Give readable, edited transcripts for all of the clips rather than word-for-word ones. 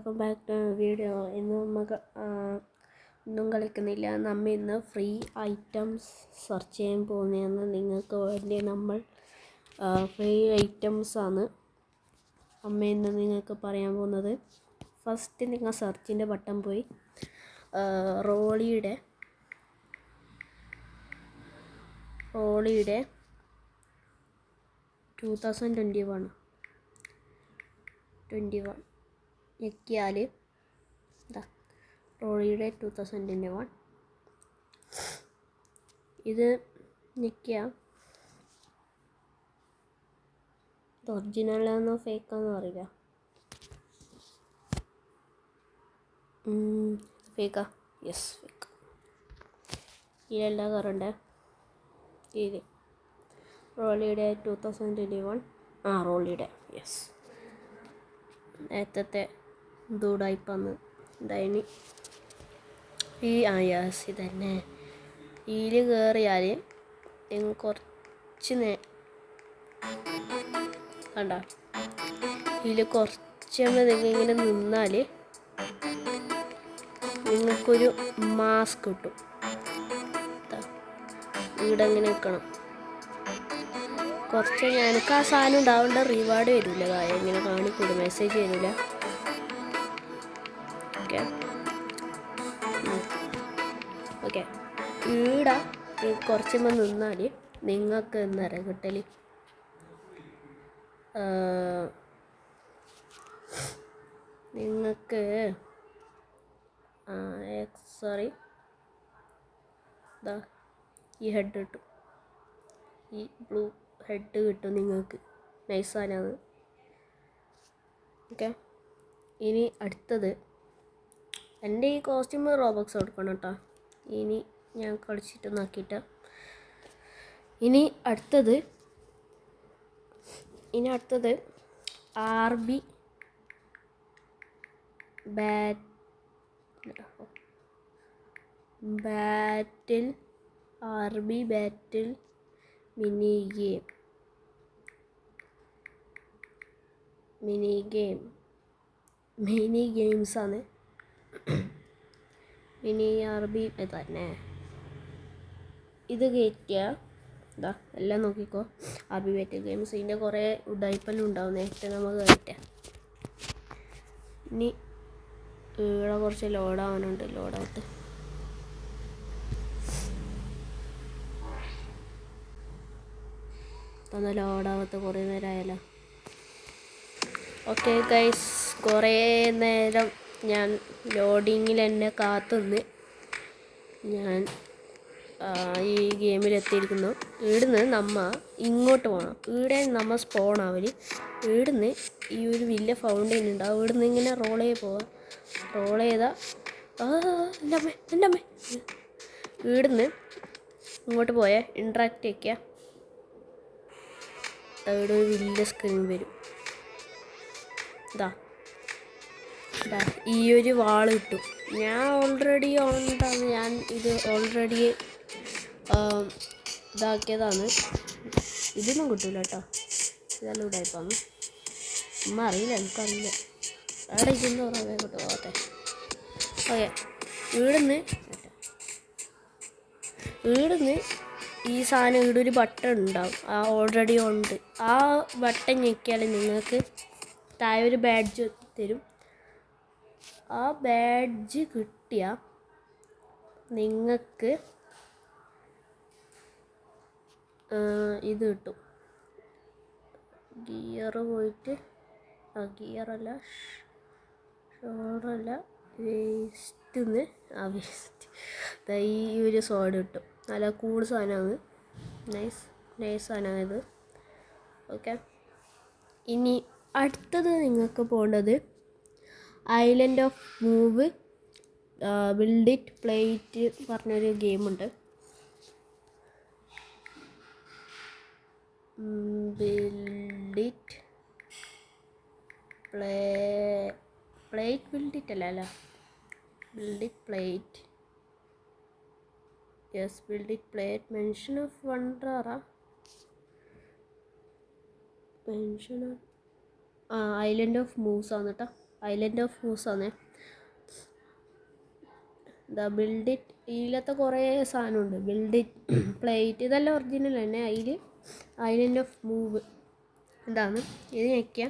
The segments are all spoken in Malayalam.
Welcome back to video. ഇന്ന് നമുക്ക് ഒന്നും കളിക്കുന്നില്ല. നമ്മൾ ഇന്ന് ഫ്രീ ഐറ്റംസ് സെർച്ച് ചെയ്യാൻ പോകുന്നതെന്ന് നിങ്ങൾക്ക് വേണ്ടി നമ്മൾ ഫ്രീ ഐറ്റംസാണ് അമ്മ ഇന്ന് നിങ്ങൾക്ക് പറയാൻ പോകുന്നത്. ഫസ്റ്റ് നിങ്ങൾ സെർച്ചിൻ്റെ ബട്ടൺ പോയി റോളിയുടെ 2021 ഞെക്കിയാൽ റോളിയുടെ 2021 ഇത് ഞെക്കിയാൽ ഇത് ഒറിജിനലാണോ ഫേക്കാണെന്നോ അറിയില്ല. ഫേക്കാ? Yes, fake. ഇതിലെല്ലാം കയറണ്ടേ. ഇത് റോളിയുടെ 2021 റോളിയുടെ യെസ്. നേരത്തെ ദൂടായിപ്പന്ന് ഇതായിന് യെസ് ഇതന്നെ. ഇതിൽ കയറിയാൽ കുറച്ച് കണ്ട ഇതിൽ കുറച്ച് ഇങ്ങനെ നിന്നാൽ നിങ്ങൾക്കൊരു മാസ്ക് കിട്ടും. ഇവിടെ ഇങ്ങനെ നിൽക്കണം. കുറച്ച് എനിക്ക് ആ സാധനം ഉണ്ടാവേണ്ട റിവാർഡ് വരില്ല. ഇങ്ങനെ കാണിക്കൂല, മെസ്സേജ് വരില്ല. ഓക്കെ ഈടെ കുറച്ചുമ്പോൾ നിന്നാൽ നിങ്ങൾക്ക് എന്നറിയാം കിട്ടൽ നിങ്ങൾക്ക് ഈ ഹെഡ് കിട്ടും. ഈ ബ്ലൂ ഹെഡ് കിട്ടും നിങ്ങൾക്ക്. നൈസാണ്. ഓക്കെ, ഇനി അടുത്തത് എൻ്റെ ഈ കോസ്റ്റ്യൂം റോബക്സ് കൊടുക്കണം കേട്ടോ. ഇനി ഞാൻ കളിച്ചിട്ട് നോക്കിയിട്ട് ഇനി അടുത്തത് RB ബാറ്റിൽ മിനി ഗെയിംസാണ്. മിനി RB തന്നെ. ഇത് കയറ്റിയ എല്ലാം നോക്കിക്കോ. RB ബാറ്റിൽ ഗെയിംസ് ഇതിൻ്റെ കുറേ ഉഡായിപ്പെല്ലാം ഉണ്ടാവും. നേരത്തെ നമുക്ക് കയറ്റാം. ഇനി ഇവിടെ കുറച്ച് ലോഡാവാനുണ്ട്. ലോഡാവട്ടെ. ലോഡാവാത്ത കുറേ നേരം ആയാലോ. ഓക്കെ ഗൈസ്, കുറേ നേരം ഞാൻ ലോഡിങ്ങിൽ എന്നെ കാത്തുനിന്ന് ഞാൻ ഈ ഗെയിമിലെത്തിയിരിക്കുന്നു. ഇവിടുന്ന് നമ്മ ഇങ്ങോട്ട് പോകണം. ഇവിടെ നമ്മ സ്പോൺ ആവല്. ഇവിടുന്ന് ഈ ഒരു വലിയ ഫൗണ്ടെയിൻ ഉണ്ടാവും. ഇവിടുന്ന് ഇങ്ങനെ റോൾ ചെയ്താൽ എൻ്റെ അമ്മ ഇവിടുന്ന് ഇങ്ങോട്ട് പോയാൽ ഇൻട്രാക്റ്റ് വയ്ക്കുക. അവിടെ ഒരു വലിയ സ്ക്രീൻ വരും. ഈ ഒരു വാള് കിട്ടും. ഞാൻ ഓൾറെഡി ഇത് ഓൾറെഡി ഇതാക്കിയതാണ്. ഇതൊന്നും കിട്ടില്ല കേട്ടോ. ഇതെല്ലാം ഇടായിപ്പാന്ന് അറിയില്ല, എനിക്കറിയില്ല. അവിടെ ഇതെന്ന് പറയാൻ കേട്ടോ. ഓക്കെ ഓക്കെ, ഇവിടുന്ന് ഈ സാധനം ഇവിടെ ഒരു ബട്ടൺ ഉണ്ടാവും. ഓൾറെഡി ഉണ്ട്. ആ ബട്ടൺ ഞെക്കിയാൽ നിങ്ങൾക്ക് താഴെ ഒരു ബാഡ്ജ് തരും. ആ ബാഡ്ജ് കിട്ടിയാൽ നിങ്ങൾക്ക് ഇത് കിട്ടും. ഗിയർ പോയിട്ട് ഗിയറല്ല ഷോളല്ല വേസ്റ്റ് ഈ ഒരു സോഡ് കിട്ടും. നല്ല കൂൾ സാധനമാണ്. നൈസ് സാധനമാണ് ഇത്. ഓക്കെ, ഇനി അടുത്തത് നിങ്ങൾക്ക് പോകേണ്ടത് island of move build it play it പറഞ്ഞൊരു ഗെയിമുണ്ട്. ബിൽഡ് ഇറ്റ് ബിൽഡ് ഇറ്റ് അല്ല build it play it. Yes, build it play it. Mention of wonder island of moves ആണ് കേട്ടോ. ഐലൻഡ് ഓഫ് മൂസാണ്. എന്താ ബിൽഡ് ഇറ്റ്, ഇതിലത്തെ കുറേ സാധനമുണ്ട്. ബിൽഡ് ഇറ്റ് പ്ലേറ്റ് ഇതെല്ലാം ഒറിജിനൽ തന്നെ. അതിൽ ഐലൻഡ് ഓഫ് മൂവ് ഇതാണ്. ഇത് ഞെക്കുക,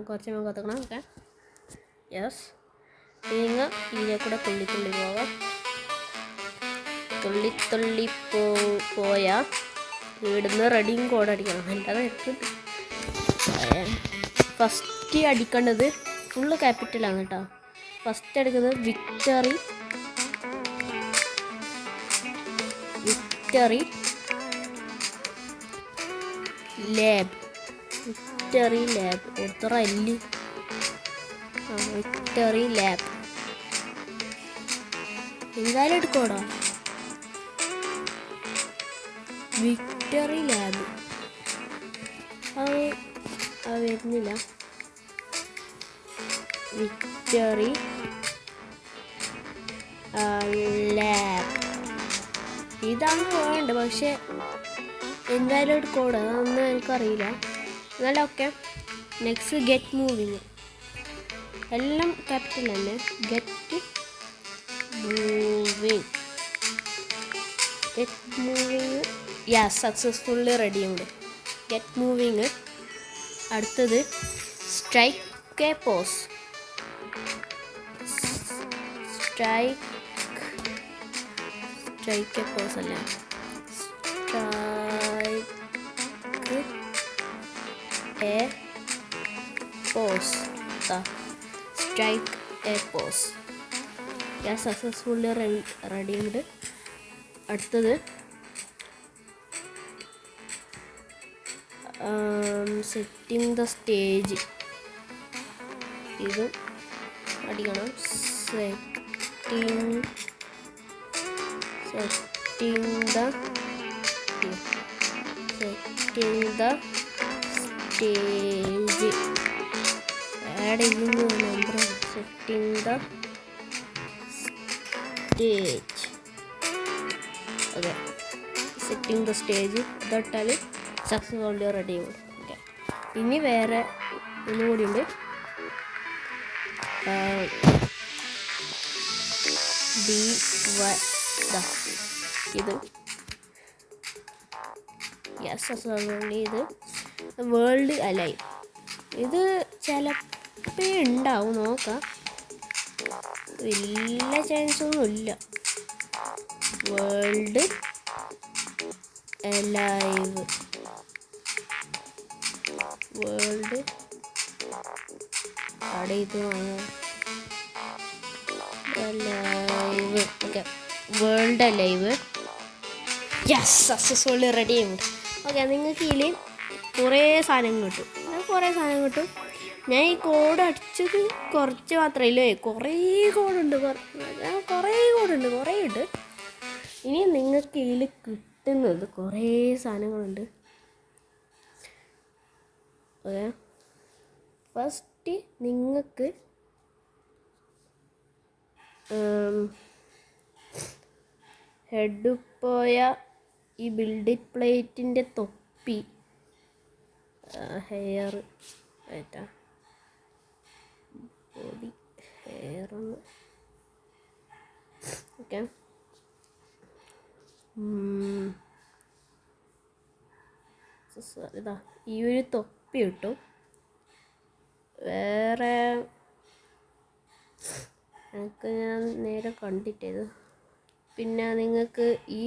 കുറച്ച് നമുക്ക് കത്തക്കണം. Okay, yes. തേങ്ങ ഇതിലെ കൂടെ തുള്ളി പോകാം. തുള്ളി പോയാൽ ഇവിടുന്ന് റെഡിയും കോഡ് അടിക്കണം. എൻ്റെ നെറ്റ് ഫസ്റ്റ് അടിക്കേണ്ടത് ഫുള്ള് ക്യാപിറ്റലാണ് കേട്ടോ. ഫസ്റ്റ് എടുക്കുന്നത് വിക്ടറി ലാബ്. എത്ര അല്ലി. വിക്ടറി ലാബ് എന്തായാലും എടുക്കോടാ. വിക്ടറി ലാബ് അത് വരുന്നില്ല. വിക്ടറി ലാബ് ഇതാണ് വേണ്ടത്. പക്ഷെ എന്തായാലും എടുക്കോടാ, അതൊന്നും എനിക്കറിയില്ല. എന്നാലും ഓക്കെ. നെക്സ്റ്റ് ഗെറ്റ് മൂവിങ്, എല്ലാം ക്യാപിറ്റൽ തന്നെ. ഗെറ്റ് മൂവിങ് യാസ് സക്സസ്ഫുള്ളി റെഡി ഉണ്ട്. Get moving. അടുത്തത് strike a pose. Strike a pose അല്ല, സ്ട്രൈക്ക് എ പോസ്. ഞാൻ സക്സസ്ഫുള്ളി റെഡി ഉണ്ട്. അടുത്തത് സെറ്റിംഗ് ദ സ്റ്റേജ്. ഇതും അടിക്കണം. സെറ്റിംഗ് ദ സ്റ്റേജ് ആഡ് ചെയ്യുന്ന number. Setting the stage. Okay, setting the stage ഇതാൽ സക്സസ്ഫുള്ളി റെഡി ആവും. ഓക്കെ, ഇനി വേറെ ഒന്നുകൂടി ഉണ്ട്. ഇത് സക്സസ്ഫുള്ളി. ഇത് വേൾഡ് അലൈവ്. ഇത് ചിലപ്പോൾ ഉണ്ടാവും, നോക്കാം. വലിയ ചാൻസൊന്നും ഇല്ല. വേൾഡ് അലൈവ് അവിടെ ഇത് alive. Okay, world alive. Yes, successfully ready ആയിട്ടുണ്ട്. ഓക്കെ, നിങ്ങൾക്ക് ഇതിൽ കുറേ സാധനം കിട്ടും. ഞാൻ ഈ കോഡ് അടിച്ചത് കുറച്ച് മാത്രമല്ലേ, കുറേ കോഡുണ്ട്. ഇനി നിങ്ങൾക്ക് ഇതിൽ കിട്ടുന്നത് കുറേ സാധനങ്ങളുണ്ട്. ഓക്കെ, ഫസ്റ്റ് നിങ്ങൾക്ക് ഹെഡ് പോയ ഈ ബിൽഡ് പ്ലേറ്റിൻ്റെ തൊപ്പി, ഹെയർ ആയിട്ടാ, ബോഡി ഹെയറൊന്ന്. ഓക്കെ, ഇതാ ഈ ഒരു തൊപ്പി കിട്ടും. വേറെ എനിക്ക് ഞാൻ നേരെ കണ്ടിട്ടത്. പിന്നെ നിങ്ങൾക്ക് ഈ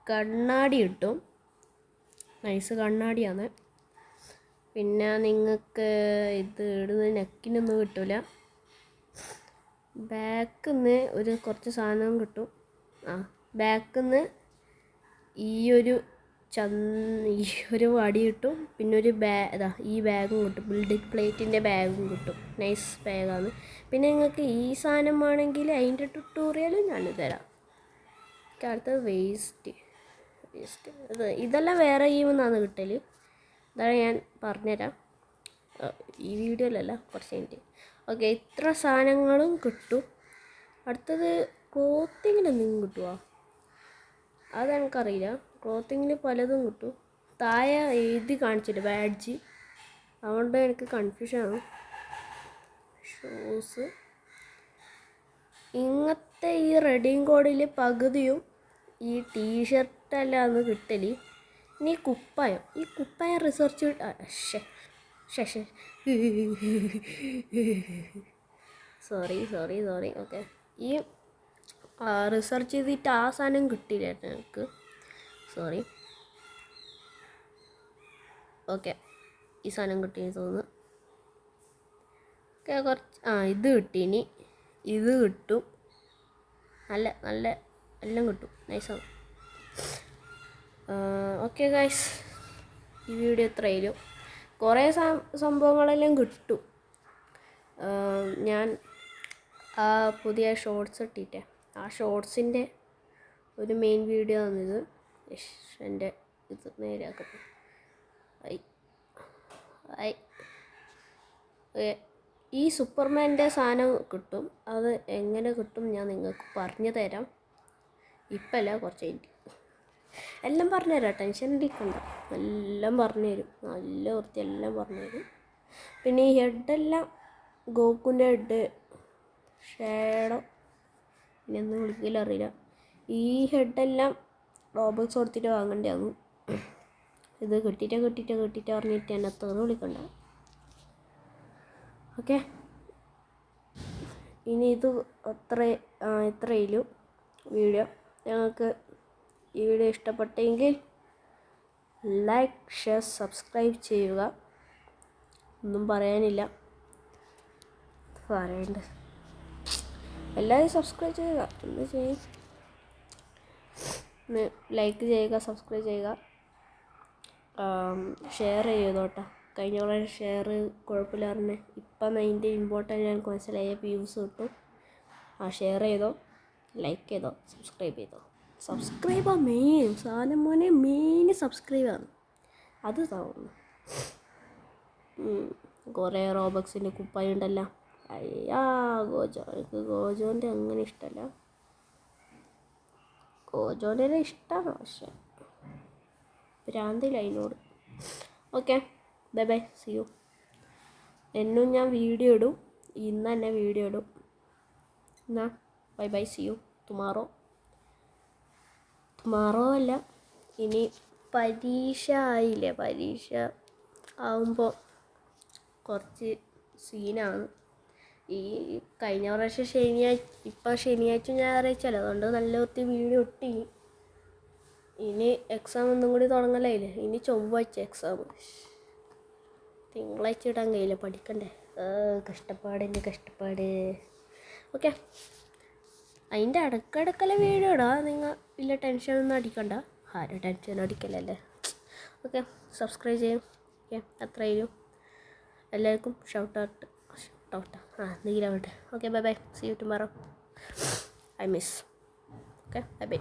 കണ്ണാടി കിട്ടും, നൈസ് കണ്ണാടിയാണ്. പിന്നെ നിങ്ങൾക്ക് ഇത് ഇടുന്ന നെക്കിനൊന്നും കിട്ടില്ല. ബാക്കിൽ നിന്ന് കുറച്ച് സാധനം കിട്ടും. ബാക്കിൽ ഈ ഒരു വടി കിട്ടും. പിന്നെ ഈ ബാഗും കിട്ടും, ബിൽഡിംഗ് പ്ലേറ്റിൻ്റെ ബാഗും കിട്ടും. നൈസ് ബാഗാണ്. പിന്നെ നിങ്ങൾക്ക് ഈ സാധനം വേണമെങ്കിൽ അതിൻ്റെ ട്യൂട്ടോറിയൽ ഞാൻ തരാം. അടുത്തത് വേസ്റ്റ്. ഇതെല്ലാം വേറെ ഗെയിമെന്നാണ് കിട്ടൽ. ഇതാണ് ഞാൻ പറഞ്ഞുതരാം, ഈ വീഡിയോയിലല്ല, കുറച്ച് കഴിഞ്ഞിട്ട്. ഓക്കെ, ഇത്ര സാധനങ്ങളും കിട്ടും. അടുത്തത് ക്ലോത്തിങ്ങിൽ എന്തെങ്കിലും കിട്ടുമോ അതെനിക്കറിയില്ല. ക്ലോത്തിങ്ങിൽ പലതും കിട്ടും. താഴെ എഴുതി കാണിച്ചിട്ട് ബാഡ്ജ്, അതുകൊണ്ട് എനിക്ക് കൺഫ്യൂഷനാണ്. ഷൂസ് ഇങ്ങനത്തെ ഈ റെഡിങ് കോഡിൽ പകുതിയും ഈ ടീഷർട്ടെല്ലാം അന്ന് കിട്ടല്. ഇനി ഈ കുപ്പായം റിസർച്ച് സോറി ഓക്കെ. ഈ റിസർച്ച് ചെയ്തിട്ട് ആ സാധനം കിട്ടിയില്ല എനിക്ക്, സോറി. ഓക്കെ, ഈ സാധനം കിട്ടിയെന്ന് തോന്നുന്നു. ഓക്കെ, കുറച്ച് ഇത് കിട്ടി. ഇനി ഇത് കിട്ടും. നല്ല എല്ലാം കിട്ടും. നൈസാണ്. ഓക്കെ ഗൈസ്, ഈ വീഡിയോ എത്രയായാലും കുറേ സംഭവങ്ങളെല്ലാം കിട്ടും. ഞാൻ ആ പുതിയ ഷോർട്സ് ഇട്ടിട്ടേ, ആ ഷോർട്സിൻ്റെ ഒരു മെയിൻ വീഡിയോ ആണിത്. എൻ്റെ ഇത് നേരെയാക്കട്ടെ. ഈ സൂപ്പർമാൻ്റെ സാധനം കിട്ടും. അത് എങ്ങനെ കിട്ടും ഞാൻ നിങ്ങൾക്ക് പറഞ്ഞു തരാം. ഇപ്പല്ല, കുറച്ച് കഴിഞ്ഞിട്ട് എല്ലാം പറഞ്ഞുതരാം, ടെൻഷൻ അടിക്കണ്ട. എല്ലാം പറഞ്ഞുതരും, നല്ല വൃത്തി എല്ലാം പറഞ്ഞുതരും. പിന്നെ ഈ ഹെഡെല്ലാം ഗോകുൻ്റെ ഹെഡ്, ഷേഡോ ഇനിയൊന്നും വിളിക്കില്ല, അറിയില്ല. ഈ ഹെഡെല്ലാം റോബോക്സ് കൊടുത്തിട്ട് വാങ്ങേണ്ടതാണ്. ഇത് കിട്ടിയിട്ട് പറഞ്ഞിട്ട് എന്നെ തെറി വിളിക്കണ്ട. ഓക്കെ, ഇനി ഇത് ഇത്രയിലും വീഡിയോ. ഞങ്ങൾക്ക് ഈ വീഡിയോ ഇഷ്ടപ്പെട്ടെങ്കിൽ ലൈക്ക്, ഷെയർ, സബ്സ്ക്രൈബ് ചെയ്യുക. ഒന്നും പറയാനില്ല, പറയണ്ട. എല്ലാവരും സബ്സ്ക്രൈബ് ചെയ്യുക. എന്ത് ചെയ്യും? ലൈക്ക് ചെയ്യുക, സബ്സ്ക്രൈബ് ചെയ്യുക, ഷെയർ ചെയ്തോട്ടെ. കഴിഞ്ഞ പ്രാവശ്യം ഷെയർ കുഴപ്പമില്ലായിരുന്നു. ഇപ്പം അതിൻ്റെ ഇമ്പോർട്ടൻ്റ് ഞങ്ങൾക്ക് മനസ്സിലായ വ്യൂസ് കിട്ടും. ഷെയർ ചെയ്തോ, ലൈക്ക് ചെയ്തോ, സബ്സ്ക്രൈബ് ചെയ്തോ. സബ്സ്ക്രൈബാണ് മെയിൻ സാധനം മോനെ, മെയിൻ സബ്സ്ക്രൈബാണ്. അത് തോന്നുന്നു. കുറേ റോബക്സിൻ്റെ കുപ്പായം ഉണ്ടല്ലോ. എനിക്ക് ഗോജോൻ്റെ അങ്ങനെ ഇഷ്ടമല്ല. ഗോജോൻ്റെ ഇഷ്ടമാണ്, പക്ഷേ ഭ്രാന്തില്ല അതിനോട്. Okay, bye, see you. എന്നും ഞാൻ വീഡിയോ ഇടും, ഇന്ന് തന്നെ വീഡിയോ ഇടും. എന്നാ ബൈ, സി യു. ടുമാറോ അല്ല, ഇനി പരീക്ഷ ആയില്ലേ. പരീക്ഷ ആവുമ്പോൾ കുറച്ച് സീനാണ്. ഈ കഴിഞ്ഞ പ്രാവശ്യം ശനിയാഴ്ച ഞായറാഴ്ചയല്ല, അതുകൊണ്ട് നല്ല ഒത്തിരി വീഡിയോ ഇട്ടി. ഇനി എക്സാം ഒന്നും കൂടി തുടങ്ങലായില്ലേ. ഇനി ചൊവ്വാഴ്ച എക്സാം, തിങ്കളാഴ്ച ഇടാൻ കഴിയില്ല, പഠിക്കണ്ടേ. കഷ്ടപ്പാട്. ഓക്കെ, അതിൻ്റെ ഇടയ്ക്കിടയ്ക്കല്ല വീഡിയോ ഇടാം. നിങ്ങൾ വലിയ ടെൻഷനൊന്നും അടിക്കണ്ട. ആരും ടെൻഷൻ അടിക്കലല്ലേ. ഓക്കെ, സബ്സ്ക്രൈബ് ചെയ്യും. ഓക്കെ, അത്രയും എല്ലാവർക്കും ഷൗട്ട് ഔട്ട്. എന്തെങ്കിലും ആവട്ടെ. Okay, bye, see you tomorrow. I miss. Okay, by.